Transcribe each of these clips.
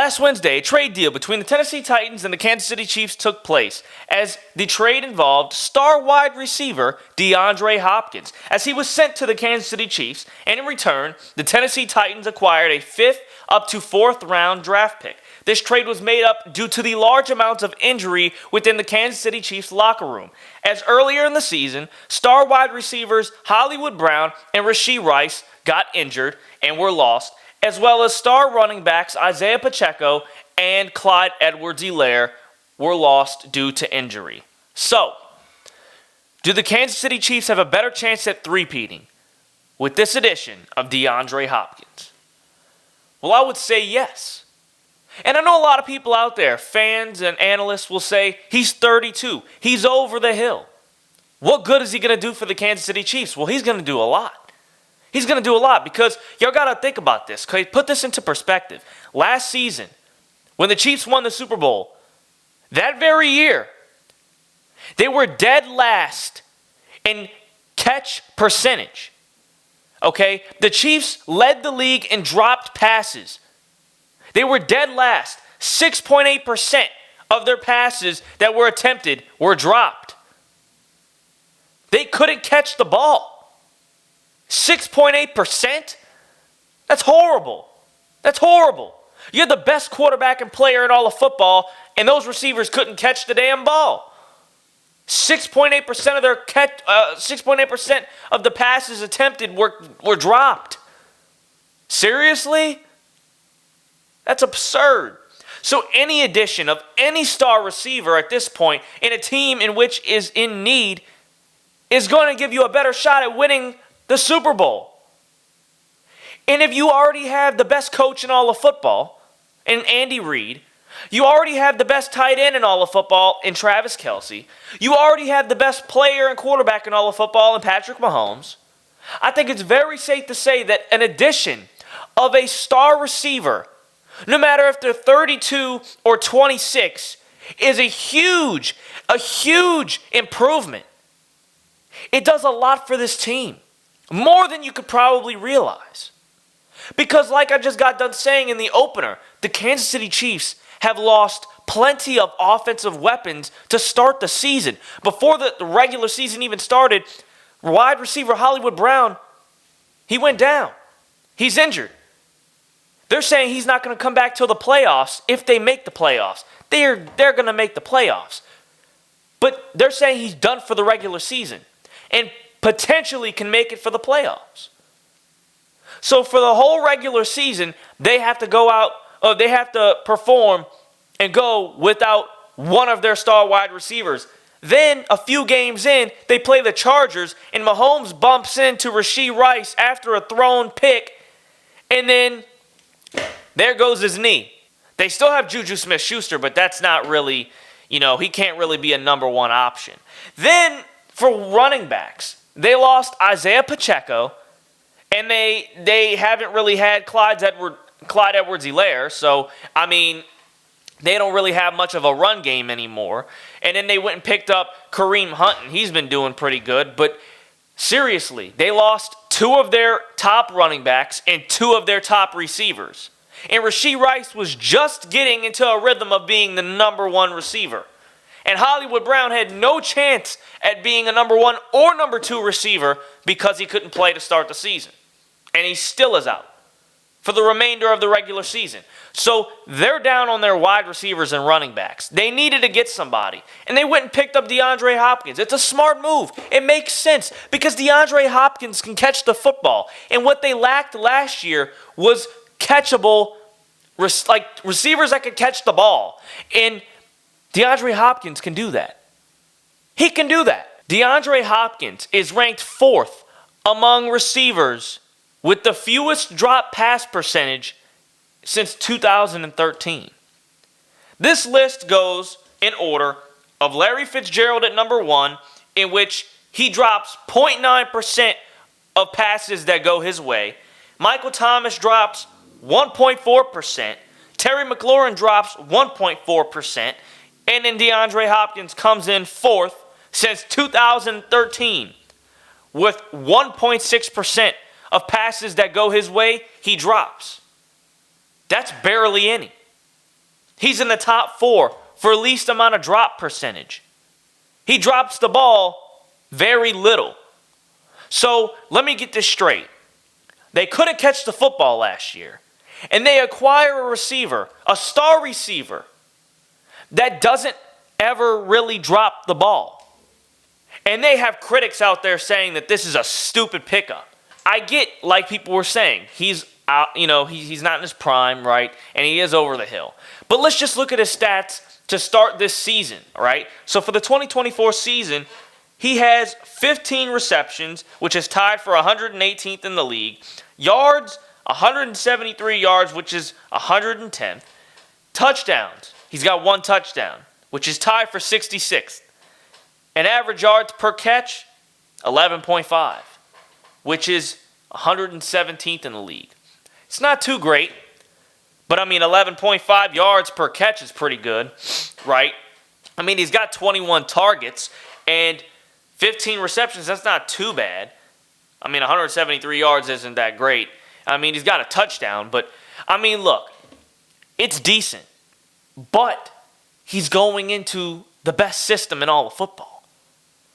Last Wednesday, a trade deal between the Tennessee Titans and the Kansas City Chiefs took place, as the trade involved star wide receiver DeAndre Hopkins, as he was sent to the Kansas City Chiefs, and in return, the Tennessee Titans acquired a 5th up to 4th round draft pick. This trade was made up due to the large amounts of injury within the Kansas City Chiefs locker room, as earlier in the season, star wide receivers Hollywood Brown and Rashee Rice got injured and were lost, as well as star running backs Isaiah Pacheco and Clyde Edwards-Helaire were lost due to injury. So, do the Kansas City Chiefs have a better chance at three-peating with this addition of DeAndre Hopkins? Well, I would say yes. And I know a lot of people out there, fans and analysts, will say he's 32. He's over the hill. What good is he going to do for the Kansas City Chiefs? Well, he's going to do a lot. He's going to do a lot because y'all got to think about this. Okay? Put this into perspective. Last season, when the Chiefs won the Super Bowl, that very year, they were dead last in catch percentage. Okay? The Chiefs led the league in dropped passes. They were dead last. 6.8% of their passes that were attempted were dropped. They couldn't catch the ball. 6.8%? That's horrible. That's horrible. You're the best quarterback and player in all of football, and those receivers couldn't catch the damn ball. 6.8% of their 6.8% of the passes attempted were dropped. Seriously? That's absurd. So any addition of any star receiver at this point in a team in which is in need is going to give you a better shot at winning the Super Bowl. And if you already have the best coach in all of football, in Andy Reid, you already have the best tight end in all of football in Travis Kelce, you already have the best player and quarterback in all of football in Patrick Mahomes, I think it's very safe to say that an addition of a star receiver, no matter if they're 32 or 26, is a huge improvement. It does a lot for this team. More than you could probably realize. Because like I just got done saying in the opener, the Kansas City Chiefs have lost plenty of offensive weapons to start the season. Before the regular season even started, wide receiver Hollywood Brown, he went down. He's injured. They're saying he's not going to come back till the playoffs if they make the playoffs. They're going to make the playoffs. But they're saying he's done for the regular season. And potentially can make it for the playoffs. So for the whole regular season, they have to go out, they have to perform and go without one of their star wide receivers. Then a few games in, they play the Chargers, and Mahomes bumps into Rashee Rice after a thrown pick, and then there goes his knee. They still have Juju Smith-Schuster, but that's not really, he can't really be a number one option. Then for running backs, they lost Isaiah Pacheco, and they haven't really had Clyde Edwards-Helaire, so, they don't really have much of a run game anymore. And then they went and picked up Kareem Hunt, and he's been doing pretty good. But seriously, they lost 2 of their top running backs and 2 of their top receivers. And Rashee Rice was just getting into a rhythm of being the number 1 receiver. And Hollywood Brown had no chance at being a number 1 or number 2 receiver because he couldn't play to start the season. And he still is out for the remainder of the regular season. So they're down on their wide receivers and running backs. They needed to get somebody. And they went and picked up DeAndre Hopkins. It's a smart move. It makes sense because DeAndre Hopkins can catch the football. And what they lacked last year was catchable, receivers that could catch the ball. And DeAndre Hopkins can do that. He can do that. DeAndre Hopkins is ranked 4th among receivers with the fewest drop pass percentage since 2013. This list goes in order of Larry Fitzgerald at number 1, in which he drops 0.9% of passes that go his way. Michael Thomas drops 1.4%. Terry McLaurin drops 1.4%. And then DeAndre Hopkins comes in 4th since 2013 with 1.6% of passes that go his way, he drops. That's barely any. He's in the top 4 for least amount of drop percentage. He drops the ball very little. So let me get this straight. They couldn't catch the football last year. And they acquire a receiver, a star receiver, that doesn't ever really drop the ball. And they have critics out there saying that this is a stupid pickup. I get, like people were saying, he's out, he's not in his prime, right? And he is over the hill. But let's just look at his stats to start this season, right? So for the 2024 season, he has 15 receptions, which is tied for 118th in the league. Yards, 173 yards, which is 110th. Touchdowns, he's got 1 touchdown, which is tied for 66th. And average yards per catch, 11.5, which is 117th in the league. It's not too great, but 11.5 yards per catch is pretty good, right? He's got 21 targets and 15 receptions. That's not too bad. 173 yards isn't that great. He's got a touchdown, but, look, it's decent. But he's going into the best system in all of football.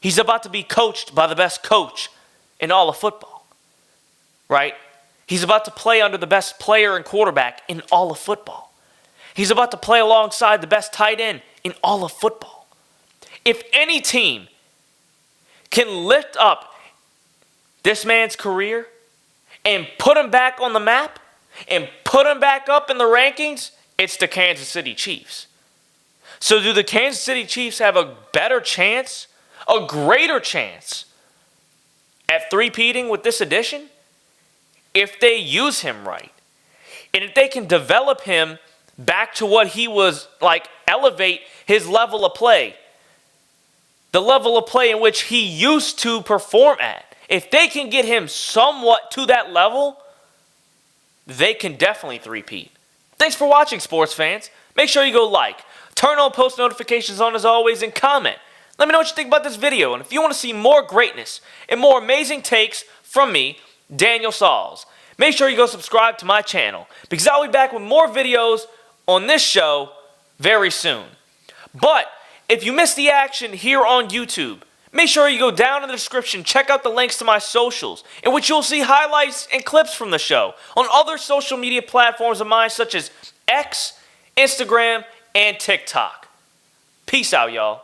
He's about to be coached by the best coach in all of football, right? He's about to play under the best player and quarterback in all of football. He's about to play alongside the best tight end in all of football. If any team can lift up this man's career and put him back on the map and put him back up in the rankings, it's the Kansas City Chiefs. So do the Kansas City Chiefs have a better chance, a greater chance at three-peating with this addition? If they use him right, and if they can develop him back to what he was like, elevate his level of play, the level of play in which he used to perform at, if they can get him somewhat to that level, they can definitely three-peat. Thanks for watching, sports fans. Make sure you go like, turn on post notifications on as always, and comment. Let me know what you think about this video, and if you want to see more greatness and more amazing takes from me, Daniel Sauls, make sure you go subscribe to my channel, because I'll be back with more videos on this show very soon. But if you missed the action here on YouTube, make sure you go down in the description, check out the links to my socials, in which you'll see highlights and clips from the show on other social media platforms of mine, such as X, Instagram, and TikTok. Peace out, y'all.